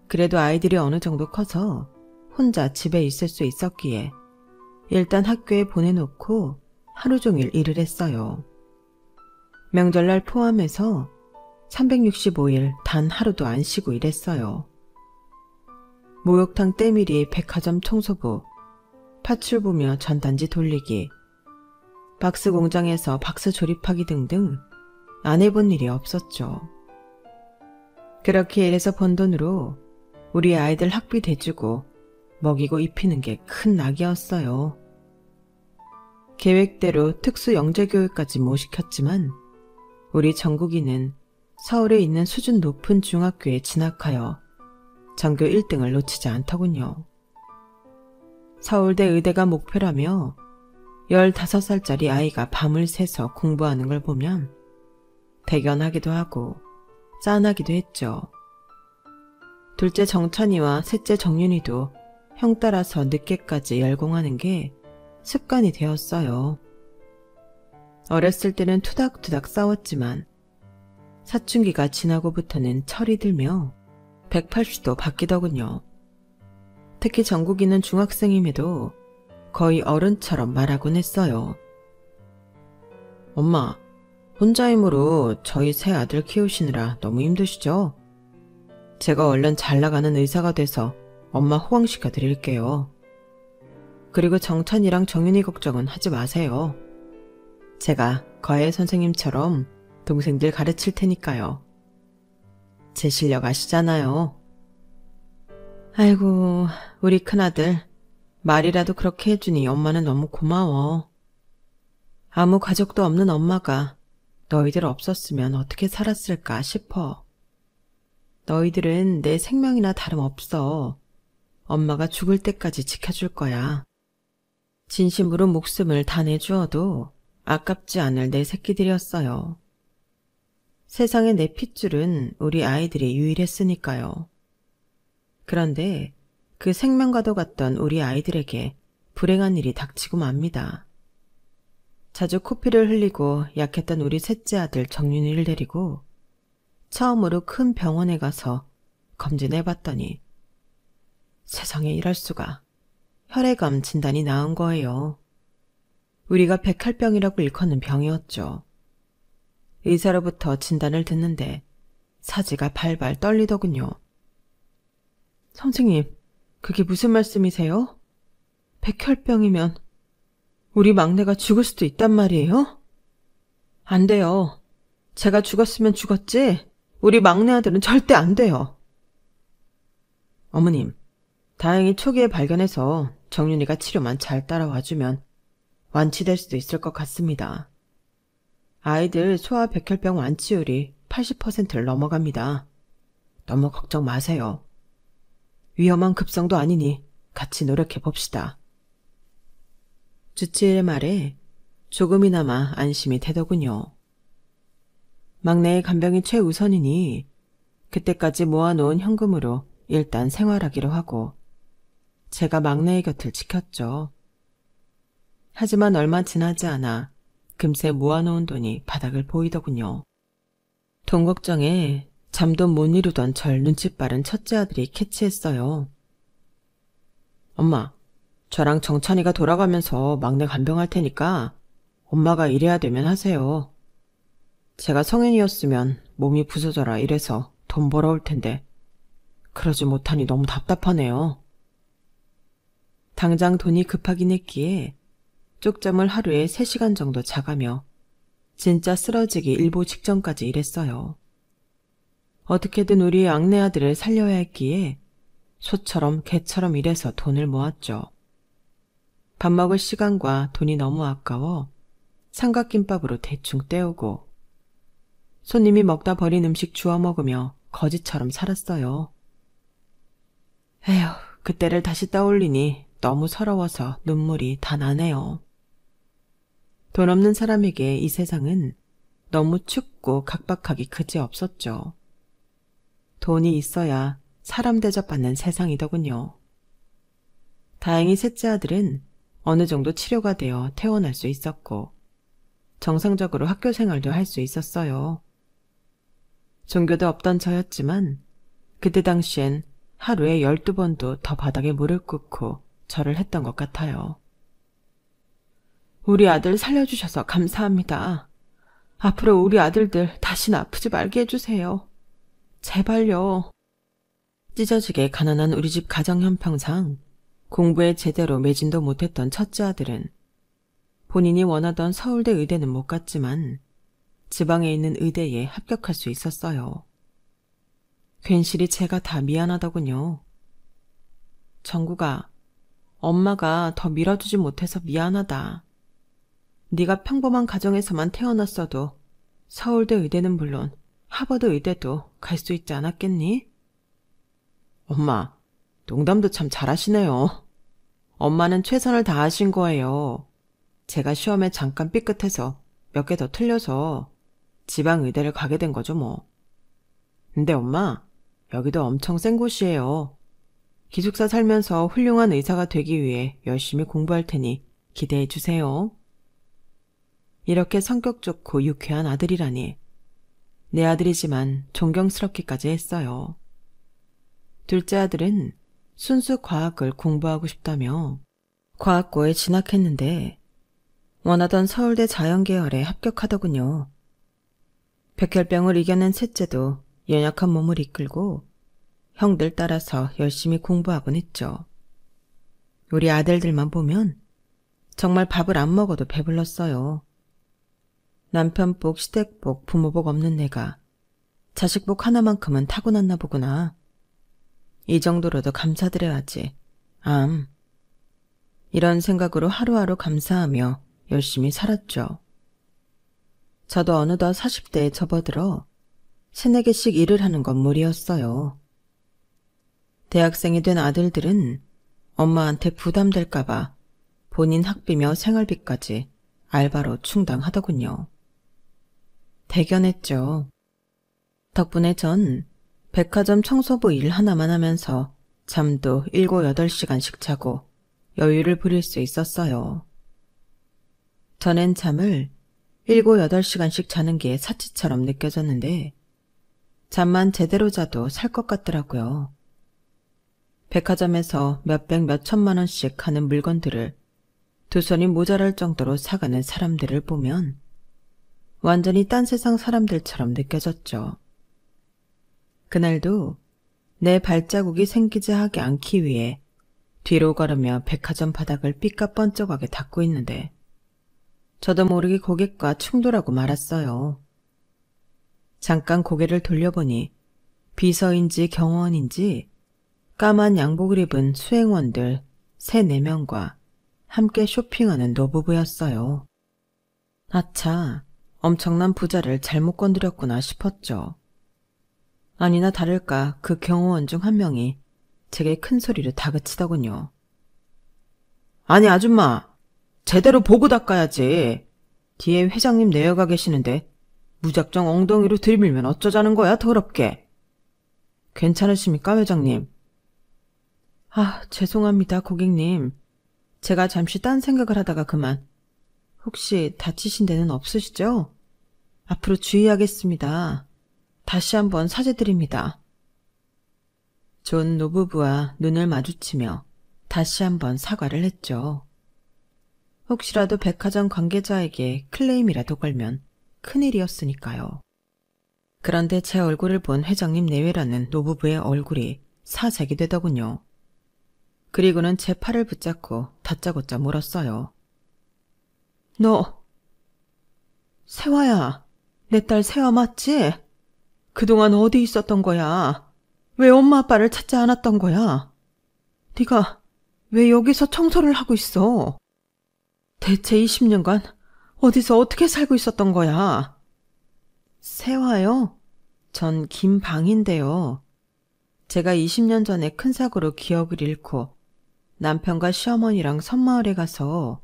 그래도 아이들이 어느 정도 커서 혼자 집에 있을 수 있었기에 일단 학교에 보내놓고 하루 종일 일을 했어요. 명절날 포함해서 365일 단 하루도 안 쉬고 일했어요. 목욕탕 때밀이 백화점 청소부, 파출 보며 전단지 돌리기, 박스 공장에서 박스 조립하기 등등 안 해본 일이 없었죠. 그렇게 일해서 번 돈으로 우리 아이들 학비 대주고 먹이고 입히는 게 큰 낙이었어요. 계획대로 특수 영재교육까지 못 시켰지만 우리 정국이는 서울에 있는 수준 높은 중학교에 진학하여 전교 1등을 놓치지 않더군요. 서울대 의대가 목표라며 15살짜리 아이가 밤을 새서 공부하는 걸 보면 대견하기도 하고 짠하기도 했죠. 둘째 정찬이와 셋째 정윤이도 형 따라서 늦게까지 열공하는 게 습관이 되었어요. 어렸을 때는 투닥투닥 싸웠지만 사춘기가 지나고부터는 철이 들며 180도 바뀌더군요. 특히 정국이는 중학생임에도 거의 어른처럼 말하곤 했어요. 엄마, 혼자 힘으로 저희 세 아들 키우시느라 너무 힘드시죠? 제가 얼른 잘 나가는 의사가 돼서 엄마 호강시켜 드릴게요. 그리고 정찬이랑 정윤이 걱정은 하지 마세요. 제가 거애 선생님처럼 동생들 가르칠 테니까요. 제 실력 아시잖아요. 아이고, 우리 큰아들. 말이라도 그렇게 해주니 엄마는 너무 고마워. 아무 가족도 없는 엄마가 너희들 없었으면 어떻게 살았을까 싶어. 너희들은 내 생명이나 다름없어. 엄마가 죽을 때까지 지켜줄 거야. 진심으로 목숨을 다 내주어도 아깝지 않을 내 새끼들이었어요. 세상에 내 핏줄은 우리 아이들이 유일했으니까요. 그런데 그 생명과도 같던 우리 아이들에게 불행한 일이 닥치고 맙니다. 자주 코피를 흘리고 약했던 우리 셋째 아들 정윤이를 데리고 처음으로 큰 병원에 가서 검진해봤더니 세상에 이럴 수가. 혈액암 진단이 나온 거예요. 우리가 백할병이라고 일컫는 병이었죠. 의사로부터 진단을 듣는데 사지가 발발 떨리더군요. 선생님, 그게 무슨 말씀이세요? 백혈병이면 우리 막내가 죽을 수도 있단 말이에요? 안 돼요. 제가 죽었으면 죽었지 우리 막내 아들은 절대 안 돼요. 어머님, 다행히 초기에 발견해서 정윤이가 치료만 잘 따라와주면 완치될 수도 있을 것 같습니다. 아이들 소아 백혈병 완치율이 80%를 넘어갑니다. 너무 걱정 마세요. 위험한 급성도 아니니 같이 노력해 봅시다. 주치의의 말에 조금이나마 안심이 되더군요. 막내의 간병이 최우선이니 그때까지 모아놓은 현금으로 일단 생활하기로 하고 제가 막내의 곁을 지켰죠. 하지만 얼마 지나지 않아 금세 모아놓은 돈이 바닥을 보이더군요. 돈 걱정에 잠도 못 이루던 절 눈치 빠른 첫째 아들이 캐치했어요. 엄마, 저랑 정찬이가 돌아가면서 막내 간병할 테니까 엄마가 일해야 되면 하세요. 제가 성인이었으면 몸이 부서져라 이래서 돈 벌어올 텐데 그러지 못하니 너무 답답하네요. 당장 돈이 급하긴 했기에 쪽잠을 하루에 3시간 정도 자가며 진짜 쓰러지기 일보 직전까지 일했어요. 어떻게든 우리 막내 아들을 살려야 했기에 소처럼 개처럼 일해서 돈을 모았죠. 밥 먹을 시간과 돈이 너무 아까워 삼각김밥으로 대충 때우고 손님이 먹다 버린 음식 주워 먹으며 거지처럼 살았어요. 에휴, 그때를 다시 떠올리니 너무 서러워서 눈물이 다 나네요. 돈 없는 사람에게 이 세상은 너무 춥고 각박하기 그지없었죠. 돈이 있어야 사람 대접받는 세상이더군요. 다행히 셋째 아들은 어느 정도 치료가 되어 퇴원할 수 있었고 정상적으로 학교 생활도 할 수 있었어요. 종교도 없던 저였지만 그때 당시엔 하루에 12번도 더 바닥에 무릎 꿇고 절을 했던 것 같아요. 우리 아들 살려주셔서 감사합니다. 앞으로 우리 아들들 다시는 아프지 말게 해주세요. 제발요. 찢어지게 가난한 우리 집 가정 형편상 공부에 제대로 매진도 못했던 첫째 아들은 본인이 원하던 서울대 의대는 못 갔지만 지방에 있는 의대에 합격할 수 있었어요. 괜시리 제가 다 미안하더군요. 정국아, 엄마가 더 밀어주지 못해서 미안하다. 네가 평범한 가정에서만 태어났어도 서울대 의대는 물론 하버드 의대도 갈 수 있지 않았겠니? 엄마, 농담도 참 잘하시네요. 엄마는 최선을 다하신 거예요. 제가 시험에 잠깐 삐끗해서 몇 개 더 틀려서 지방 의대를 가게 된 거죠 뭐. 근데 엄마, 여기도 엄청 센 곳이에요. 기숙사 살면서 훌륭한 의사가 되기 위해 열심히 공부할 테니 기대해 주세요. 이렇게 성격 좋고 유쾌한 아들이라니. 내 아들이지만 존경스럽기까지 했어요. 둘째 아들은 순수 과학을 공부하고 싶다며 과학고에 진학했는데 원하던 서울대 자연계열에 합격하더군요. 백혈병을 이겨낸 셋째도 연약한 몸을 이끌고 형들 따라서 열심히 공부하곤 했죠. 우리 아들들만 보면 정말 밥을 안 먹어도 배불렀어요. 남편복, 시댁복, 부모복 없는 내가 자식복 하나만큼은 타고났나 보구나. 이 정도로도 감사드려야지. 이런 생각으로 하루하루 감사하며 열심히 살았죠. 저도 어느덧 40대에 접어들어 3-4개씩 일을 하는 건 무리였어요. 대학생이 된 아들들은 엄마한테 부담될까봐 본인 학비며 생활비까지 알바로 충당하더군요. 대견했죠. 덕분에 전 백화점 청소부 일 하나만 하면서 잠도 7-8시간씩 자고 여유를 부릴 수 있었어요. 전엔 잠을 7-8시간씩 자는 게 사치처럼 느껴졌는데 잠만 제대로 자도 살 것 같더라고요. 백화점에서 몇백 몇천만 원씩 하는 물건들을 두 손이 모자랄 정도로 사가는 사람들을 보면 완전히 딴 세상 사람들처럼 느껴졌죠. 그날도 내 발자국이 생기지 하게 않기 위해 뒤로 걸으며 백화점 바닥을 삐까뻔쩍하게 닦고 있는데 저도 모르게 고객과 충돌하고 말았어요. 잠깐 고개를 돌려보니 비서인지 경호원인지 까만 양복을 입은 수행원들 3-4명과 함께 쇼핑하는 노부부였어요. 아차, 엄청난 부자를 잘못 건드렸구나 싶었죠. 아니나 다를까 그 경호원 중 한 명이 제게 큰 소리로 다그치더군요. 아니 아줌마, 제대로 보고 닦아야지. 뒤에 회장님 내려가 계시는데 무작정 엉덩이로 들이밀면 어쩌자는 거야 더럽게. 괜찮으십니까 회장님? 죄송합니다 고객님. 제가 잠시 딴 생각을 하다가 그만. 혹시 다치신 데는 없으시죠? 앞으로 주의하겠습니다. 다시 한번 사죄드립니다. 존 노부부와 눈을 마주치며 다시 한번 사과를 했죠. 혹시라도 백화점 관계자에게 클레임이라도 걸면 큰일이었으니까요. 그런데 제 얼굴을 본 회장님 내외라는 노부부의 얼굴이 사색이 되더군요. 그리고는 제 팔을 붙잡고 다짜고짜 물었어요. 너, 세화야, 내 딸 세화 맞지? 그동안 어디 있었던 거야? 왜 엄마 아빠를 찾지 않았던 거야? 네가 왜 여기서 청소를 하고 있어? 대체 20년간 어디서 어떻게 살고 있었던 거야? 세화요? 전 김방인데요. 제가 20년 전에 큰 사고로 기억을 잃고 남편과 시어머니랑 섬마을에 가서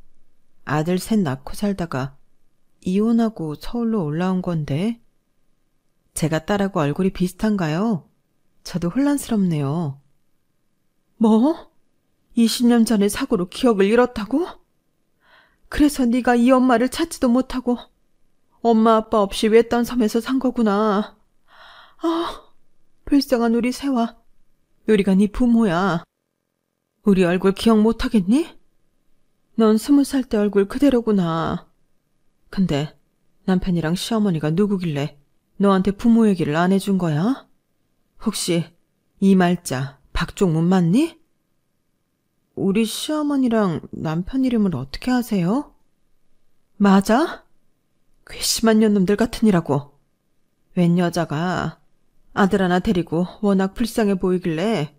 아들 셋 낳고 살다가 이혼하고 서울로 올라온 건데 제가 딸하고 얼굴이 비슷한가요? 저도 혼란스럽네요. 뭐? 20년 전에 사고로 기억을 잃었다고? 그래서 네가 이 엄마를 찾지도 못하고 엄마 아빠 없이 외딴 섬에서 산 거구나. 아, 불쌍한 우리 세화. 우리가 네 부모야. 우리 얼굴 기억 못하겠니? 넌 20살 때 얼굴 그대로구나. 근데 남편이랑 시어머니가 누구길래 너한테 부모 얘기를 안 해준 거야? 혹시 이 말자 박종문 맞니? 우리 시어머니랑 남편 이름을 어떻게 아세요? 맞아? 괘씸한 년놈들 같으니라고. 웬 여자가 아들 하나 데리고 워낙 불쌍해 보이길래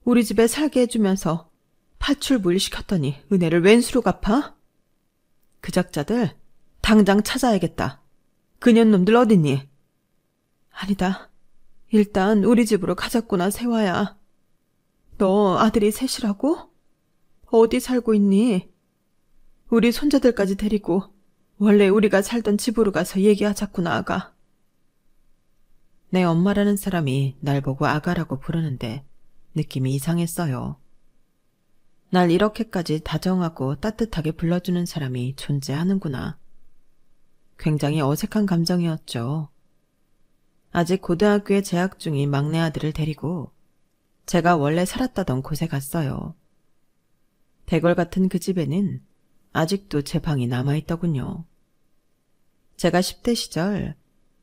우리 집에 살게 해주면서 파출부일 시켰더니 은혜를 웬 수로 갚아? 그 작자들 당장 찾아야겠다. 그 년놈들 어딨니? 아니다. 일단 우리 집으로 가자꾸나 세화야. 너 아들이 셋이라고? 어디 살고 있니? 우리 손자들까지 데리고 원래 우리가 살던 집으로 가서 얘기하자꾸나 아가. 내 엄마라는 사람이 날 보고 아가라고 부르는데 느낌이 이상했어요. 날 이렇게까지 다정하고 따뜻하게 불러주는 사람이 존재하는구나. 굉장히 어색한 감정이었죠. 아직 고등학교에 재학 중인 막내 아들을 데리고 제가 원래 살았다던 곳에 갔어요. 대궐 같은 그 집에는 아직도 제 방이 남아있더군요. 제가 10대 시절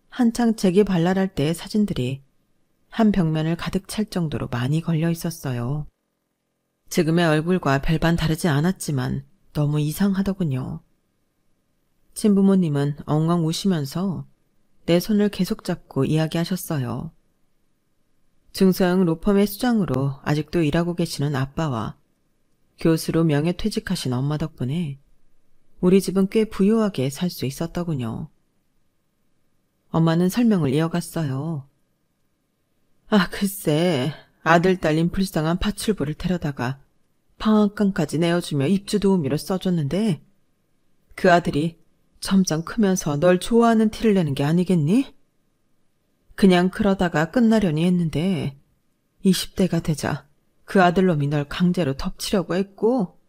한창 재기 발랄할 때의 사진들이 한 벽면을 가득 찰 정도로 많이 걸려 있었어요. 지금의 얼굴과 별반 다르지 않았지만 너무 이상하더군요. 친부모님은 엉엉 우시면서 내 손을 계속 잡고 이야기하셨어요. 중소형 로펌의 수장으로 아직도 일하고 계시는 아빠와 교수로 명예퇴직하신 엄마 덕분에 우리 집은 꽤 부유하게 살 수 있었더군요. 엄마는 설명을 이어갔어요. 아, 글쎄, 아들 딸린 불쌍한 파출부를 데려다가 방앗간까지 내어주며 입주 도우미로 써줬는데 그 아들이 점점 크면서 널 좋아하는 티를 내는 게 아니겠니? 그냥 그러다가 끝나려니 했는데 20대가 되자 그 아들놈이 널 강제로 덮치려고 했고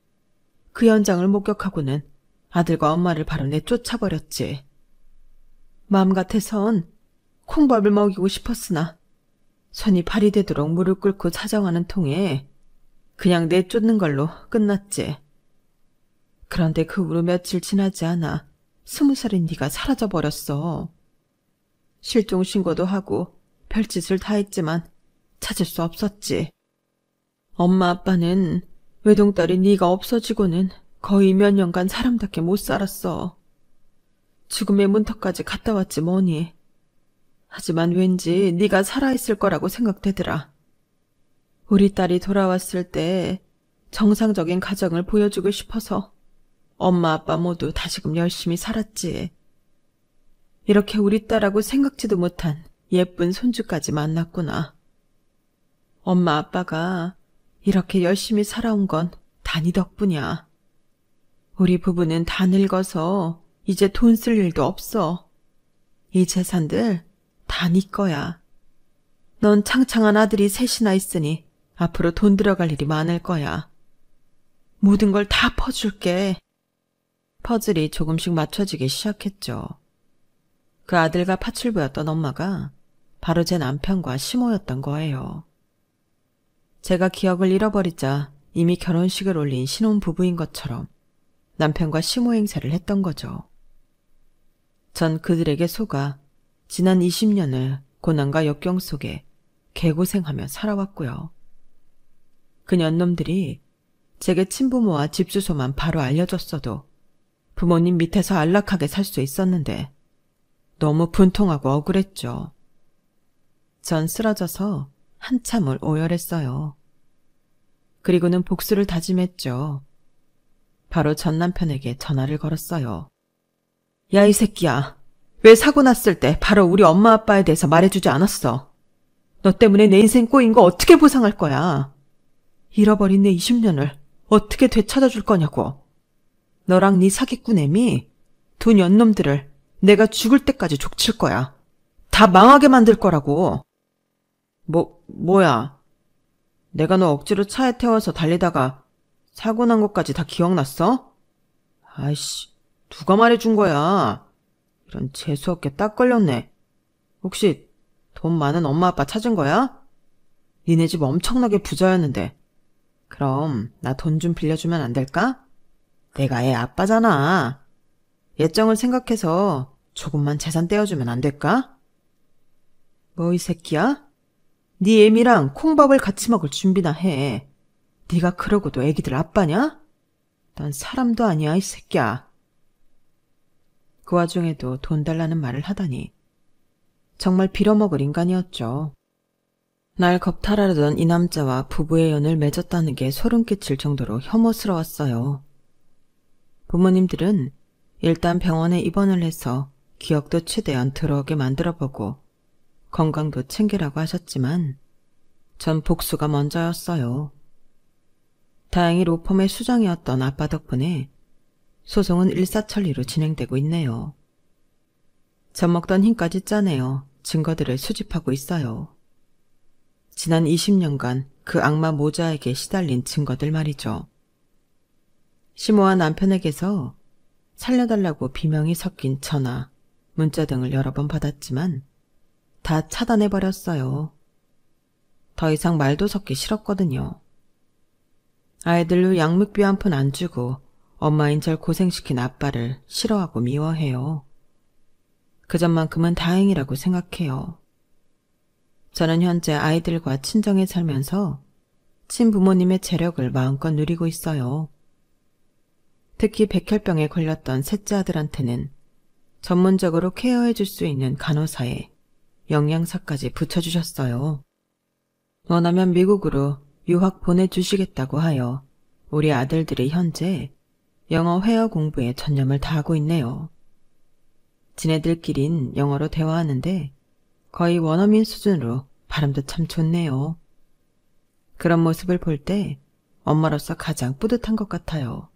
그 현장을 목격하고는 아들과 엄마를 바로 내쫓아버렸지. 마음 같아선 콩밥을 먹이고 싶었으나 손이 발이 되도록 무릎 꿇고 사정하는 통에 그냥 내쫓는 걸로 끝났지. 그런데 그 후로 며칠 지나지 않아 20살인 네가 사라져버렸어. 실종 신고도 하고 별짓을 다 했지만 찾을 수 없었지. 엄마 아빠는 외동딸인 네가 없어지고는 거의 몇 년간 사람답게 못 살았어. 죽음의 문턱까지 갔다 왔지 뭐니. 하지만 왠지 네가 살아있을 거라고 생각되더라. 우리 딸이 돌아왔을 때 정상적인 가정을 보여주고 싶어서 엄마 아빠 모두 다시금 열심히 살았지. 이렇게 우리 딸하고 생각지도 못한 예쁜 손주까지 만났구나. 엄마 아빠가 이렇게 열심히 살아온 건 다 네 덕분이야. 우리 부부는 다 늙어서 이제 돈 쓸 일도 없어. 이 재산들 다 네 거야. 넌 창창한 아들이 셋이나 있으니 앞으로 돈 들어갈 일이 많을 거야. 모든 걸 다 퍼줄게. 퍼즐이 조금씩 맞춰지기 시작했죠. 그 아들과 파출부였던 엄마가 바로 제 남편과 시모였던 거예요. 제가 기억을 잃어버리자 이미 결혼식을 올린 신혼부부인 것처럼 남편과 시모 행세를 했던 거죠. 전 그들에게 속아 지난 20년을 고난과 역경 속에 개고생하며 살아왔고요. 그 년놈들이 제게 친부모와 집 주소만 바로 알려줬어도 부모님 밑에서 안락하게 살 수 있었는데 너무 분통하고 억울했죠. 전 쓰러져서 한참을 오열했어요. 그리고는 복수를 다짐했죠. 바로 전 남편에게 전화를 걸었어요. 야, 이 새끼야. 왜 사고 났을 때 바로 우리 엄마 아빠에 대해서 말해주지 않았어? 너 때문에 내 인생 꼬인 거 어떻게 보상할 거야? 잃어버린 내 20년을 어떻게 되찾아줄 거냐고. 너랑 네 사기꾼 애미 두 년놈들을 내가 죽을 때까지 족칠 거야. 다 망하게 만들 거라고. 뭐야? 내가 너 억지로 차에 태워서 달리다가 사고 난 것까지 다 기억났어? 아이씨, 누가 말해준 거야? 이런 재수없게 딱 걸렸네. 혹시 돈 많은 엄마 아빠 찾은 거야? 니네 집 엄청나게 부자였는데. 그럼 나 돈 좀 빌려주면 안 될까? 내가 애 아빠잖아. 예정을 생각해서 조금만 재산 떼어주면 안 될까? 뭐 이 새끼야? 네 애미랑 콩밥을 같이 먹을 준비나 해. 네가 그러고도 애기들 아빠냐? 난 사람도 아니야, 이 새끼야. 그 와중에도 돈 달라는 말을 하다니 정말 빌어먹을 인간이었죠. 날 겁탈하려던 이 남자와 부부의 연을 맺었다는 게 소름 끼칠 정도로 혐오스러웠어요. 부모님들은 일단 병원에 입원을 해서 기억도 최대한 들어오게 만들어보고 건강도 챙기라고 하셨지만 전 복수가 먼저였어요. 다행히 로펌의 수장이었던 아빠 덕분에 소송은 일사천리로 진행되고 있네요. 젖먹던 힘까지 짜내어 증거들을 수집하고 있어요. 지난 20년간 그 악마 모자에게 시달린 증거들 말이죠. 시모와 남편에게서 살려달라고 비명이 섞인 전화, 문자 등을 여러 번 받았지만 다 차단해버렸어요. 더 이상 말도 섞기 싫었거든요. 아이들로 양육비 한 푼 안 주고 엄마인 절 고생시킨 아빠를 싫어하고 미워해요. 그 점만큼은 다행이라고 생각해요. 저는 현재 아이들과 친정에 살면서 친부모님의 재력을 마음껏 누리고 있어요. 특히 백혈병에 걸렸던 셋째 아들한테는 전문적으로 케어해 줄 수 있는 간호사에 영양사까지 붙여주셨어요. 원하면 미국으로 유학 보내주시겠다고 하여 우리 아들들이 현재 영어 회화 공부에 전념을 다하고 있네요. 지네들끼린 영어로 대화하는데 거의 원어민 수준으로 발음도 참 좋네요. 그런 모습을 볼 때 엄마로서 가장 뿌듯한 것 같아요.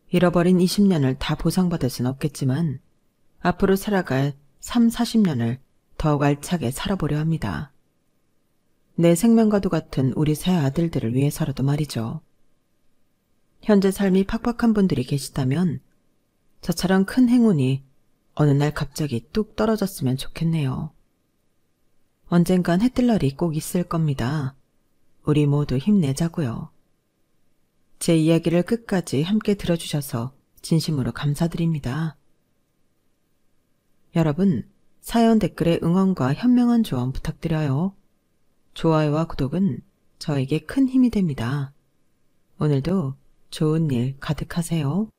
잃어버린 20년을 다 보상받을 순 없겠지만 앞으로 살아갈 3, 40년을 더욱 알차게 살아보려 합니다. 내 생명과도 같은 우리 세 아들들을 위해서라도 말이죠. 현재 삶이 팍팍한 분들이 계시다면 저처럼 큰 행운이 어느 날 갑자기 뚝 떨어졌으면 좋겠네요. 언젠간 해뜰 날이 꼭 있을 겁니다. 우리 모두 힘내자고요. 제 이야기를 끝까지 함께 들어주셔서 진심으로 감사드립니다. 여러분, 사연 댓글에 응원과 현명한 조언 부탁드려요. 좋아요와 구독은 저에게 큰 힘이 됩니다. 오늘도 좋은 일 가득하세요.